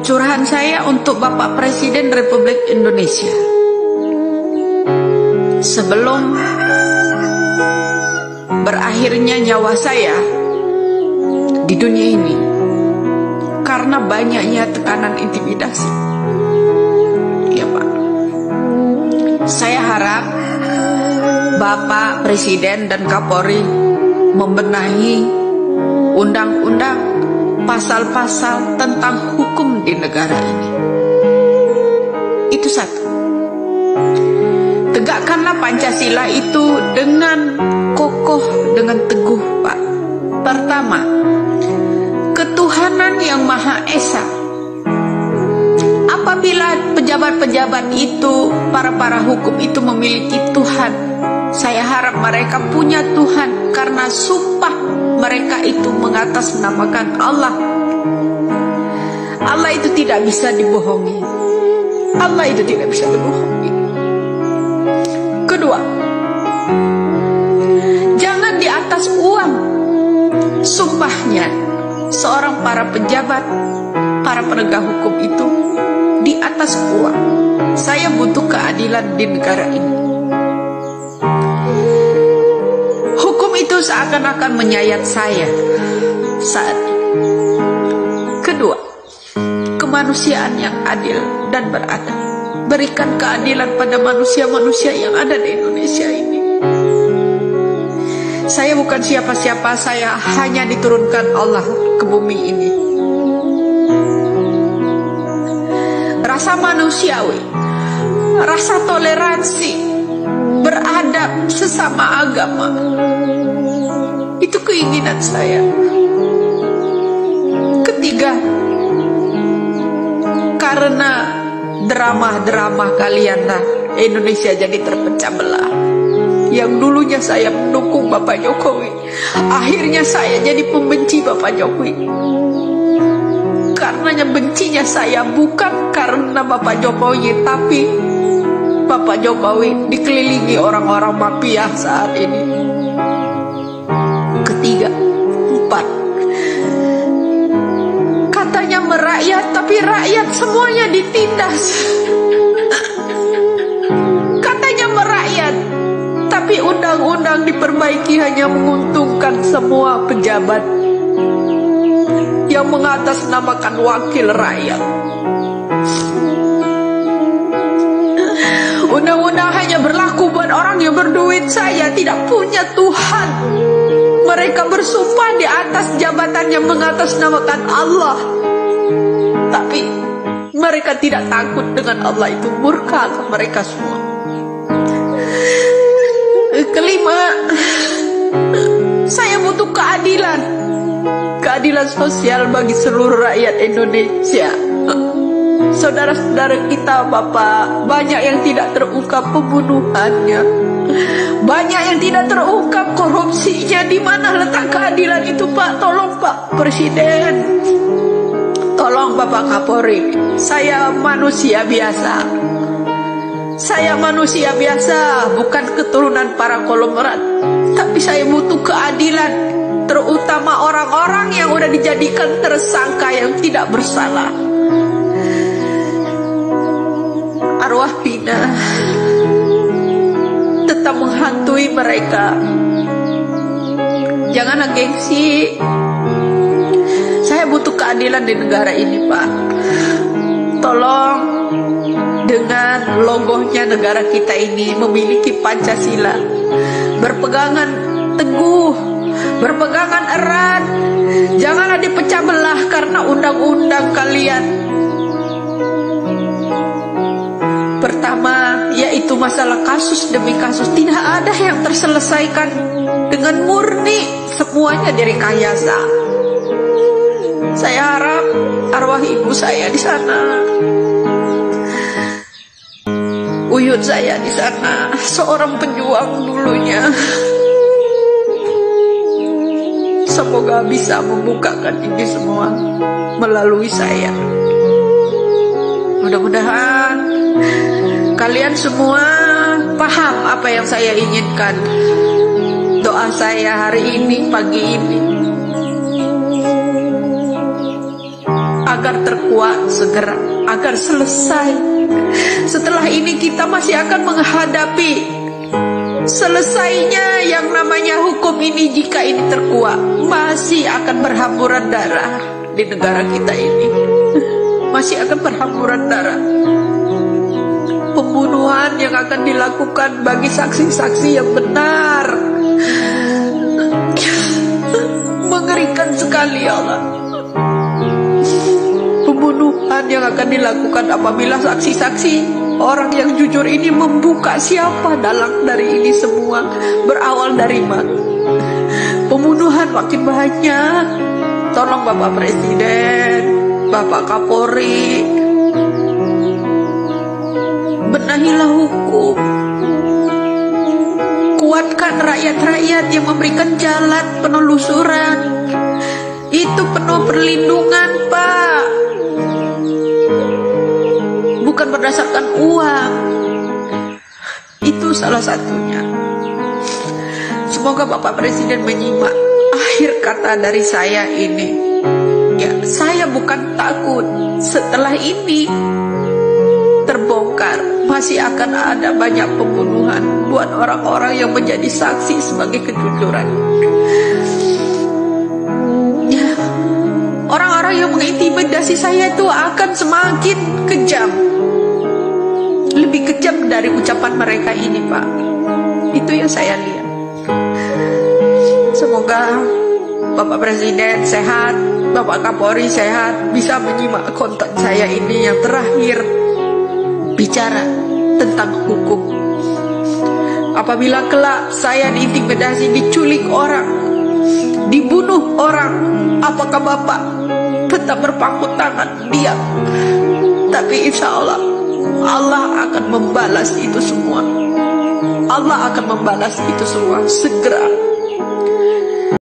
curahan saya untuk Bapak Presiden Republik Indonesia. Sebelum berakhirnya nyawa saya di dunia ini karena banyaknya tekanan intimidasi, ya Pak, saya harap Bapak Presiden dan Kapolri membenahi undang-undang, pasal-pasal tentang hukum di negara ini. Itu satu. Tegakkanlah Pancasila itu dengan kokoh, dengan teguh, Pak. Pertama, ketuhanan yang Maha Esa. Apabila pejabat-pejabat itu, para hukum itu memiliki Tuhan, saya harap mereka punya Tuhan karena sumpah mereka itu mengatasnamakan Allah. Allah itu tidak bisa dibohongi. Allah itu tidak bisa dibohongi. Kedua, jangan di atas uang sumpahnya seorang para pejabat, para penegak hukum itu di atas uang. Saya butuh keadilan di negara ini. Hukum itu seakan-akan menyayat saya saat ini. Kedua, kemanusiaan yang adil dan beradab. Berikan keadilan pada manusia-manusia yang ada di Indonesia ini. Saya bukan siapa-siapa, saya hanya diturunkan Allah ke bumi ini. Rasa manusiawi, rasa toleransi, beradab sesama agama, itu keinginan saya. Ketiga, karena drama-drama kalianlah Indonesia jadi terpecah belah. Yang dulunya saya mendukung Bapak Jokowi, akhirnya saya jadi pembenci Bapak Jokowi. Karenanya bencinya saya bukan karena Bapak Jokowi, tapi Bapak Jokowi dikelilingi orang-orang mafia saat ini. Ketiga, empat, katanya merakyat, tapi rakyat semuanya ditindas. Katanya merakyat, tapi undang-undang diperbaiki hanya menguntungkan semua pejabat yang mengatasnamakan wakil rakyat. Undang-undang hanya berlaku buat orang yang berduit. Saya tidak punya Tuhan. Mereka bersumpah di atas jabatan yang mengatasnamakan Allah, tapi mereka tidak takut dengan Allah. Itu murka ke mereka semua. Kelima, saya butuh keadilan. Keadilan sosial bagi seluruh rakyat Indonesia. Saudara-saudara kita, Bapak, banyak yang tidak terungkap pembunuhannya, banyak yang tidak terungkap korupsinya. Di mana letak keadilan itu, Pak? Tolong Pak Presiden, tolong Bapak Kapolri. Saya manusia biasa. Saya manusia biasa, bukan keturunan para konglomerat. Tapi saya butuh keadilan, terutama orang-orang yang udah dijadikan tersangka yang tidak bersalah. Arwah Pina tetap menghantui mereka. Janganlah gengsi. Saya butuh keadilan di negara ini, Pak. Tolong, dengan logonya negara kita ini memiliki Pancasila, berpegangan teguh, berpegangan erat. Janganlah dipecah belah karena undang-undang kalian. Pertama, yaitu masalah kasus demi kasus. Tidak ada yang terselesaikan dengan murni, semuanya direkayasa. Saya harap arwah ibu saya di sana, uyut saya di sana, seorang pejuang dulunya, semoga bisa membukakan ini semua melalui saya. Mudah-mudahan kalian semua paham apa yang saya inginkan. Doa saya hari ini, pagi ini, agar agar terkuat segera, agar selesai. Setelah ini kita masih akan menghadapi selesainya yang namanya hukum ini. Jika ini terkuat, masih akan berhamburan darah di negara kita ini. Masih akan berhamburan darah. Pembunuhan yang akan dilakukan bagi saksi-saksi yang benar. Mengerikan sekali ya Allah. Pembunuhan yang akan dilakukan apabila saksi-saksi orang yang jujur ini membuka siapa dalang dari ini semua, berawal dari mana. Pembunuhan makin banyak. Tolong Bapak Presiden, Bapak Kapolri, benahilah hukum. Kuatkan rakyat-rakyat yang memberikan jalan penelusuran. Itu penuh perlindungan, Pak. Bukan berdasarkan uang. Itu salah satunya. Semoga Bapak Presiden menyimak akhir kata dari saya ini. Ya, saya bukan takut. Setelah ini terbongkar, masih akan ada banyak pembunuhan buat orang-orang yang menjadi saksi sebagai kejujuran. Ya, orang-orang yang mengintimidasi saya itu akan semakin kejam. Lebih kejam dari ucapan mereka ini, Pak. Itu yang saya lihat. Semoga Bapak Presiden sehat, Bapak Kapolri sehat, bisa menyimak konten saya ini yang terakhir, bicara tentang hukum. Apabila kelak saya diintimidasi, diculik orang, dibunuh orang, apakah Bapak tetap berpangku tangan diam? Tapi insya Allah, Allah akan membalas itu semua. Allah akan membalas itu semua segera.